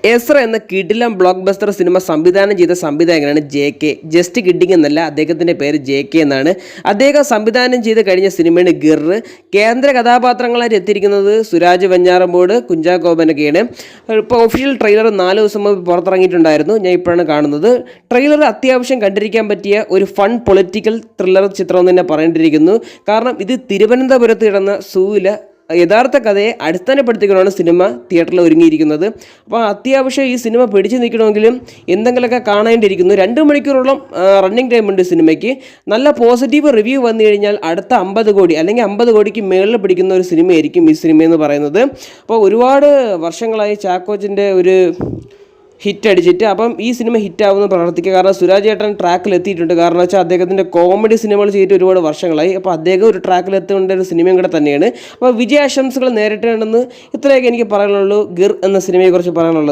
എസ്ര എന്ന കിടിലം block buster cinema സംവിധാനം ചെയ്ത സംവിധായകനാണ് JK. ജസ്റ്റ് കിഡിങ് എന്നല്ല, അദ്ദേഹത്തിൻ്റെ പേര് JK എന്നാണ്. അദ്ദേഹം സംവിധാനം ചെയ്ത് കഴിഞ്ഞ സിനിമയാണ് ഗിർ. കേന്ദ്ര കഥാപാത്രങ്ങളായിട്ട് എത്തിയിരിക്കുന്നത് സുരാജ് വെഞ്ഞാറമൂട്, കുഞ്ചാക്കോബനൊക്കെയാണ്. ഇപ്പോൾ ഒഫീഷ്യൽ ട്രെയിലർ 4 ദിവസം മുമ്പ് പുറത്തിറങ്ങിയിട്ടുണ്ടായിരുന്നു. ഞാൻ ഇപ്പോഴാണ് കാണുന്നത്. ട്രെയിലർ അത്യാവശ്യം കണ്ടിരിക്കാൻ പറ്റിയ ഒരു ഫൺ പൊളിറ്റിക്കൽ ത്രില്ലർ ചിത്രം എന്ന് തന്നെ പറയേണ്ടിയിരിക്കുന്നു. കാരണം ഇത് തിരുവനന്തപുരത്ത് കിടന്ന സൂവില യഥാർത്ഥ കഥയെ അടിസ്ഥാനപ്പെടുത്തിക്കൊണ്ടാണ് സിനിമ തിയേറ്ററിൽ ഒരുങ്ങിയിരിക്കുന്നത്. അപ്പോൾ അത്യാവശ്യം ഈ സിനിമ പിടിച്ചു നിൽക്കണമെങ്കിലും എന്തെങ്കിലുമൊക്കെ കാണേണ്ടിയിരിക്കുന്നു. 2 മണിക്കൂറോളം റണ്ണിങ് ടൈം ഉണ്ട് സിനിമയ്ക്ക്. നല്ല പോസിറ്റീവ് റിവ്യൂ വന്നു കഴിഞ്ഞാൽ അടുത്ത 50 കോടി അല്ലെങ്കിൽ 50 കോടിക്ക് മേളിൽ പിടിക്കുന്ന ഒരു സിനിമയായിരിക്കും ഈ സിനിമയെന്ന് പറയുന്നത്. അപ്പോൾ ഒരുപാട് വർഷങ്ങളായി ചാക്കോച്ചിൻ്റെ ഒരു ഹിറ്റ് അടിച്ചിട്ട് അപ്പം ഈ സിനിമ ഹിറ്റാവുമെന്ന് പ്രവർത്തിക്കുക. കാരണം സുരാജ് ഏട്ടൻ ട്രാക്കിലെത്തിയിട്ടുണ്ട്. കാരണം വെച്ചാൽ അദ്ദേഹത്തിൻ്റെ കോമഡി സിനിമകൾ ചെയ്തിട്ട് ഒരുപാട് വർഷങ്ങളായി. അപ്പോൾ അദ്ദേഹം ഒരു ട്രാക്കിലെത്തേണ്ട ഒരു സിനിമയും കൂടെ തന്നെയാണ്. അപ്പോൾ വിജയാശംസകൾ നേരിട്ടുണ്ടെന്ന് ഇത്രയൊക്കെ എനിക്ക് പറയാനുള്ളൂ ഗിർ എന്ന സിനിമയെക്കുറിച്ച് പറയാനുള്ളത്.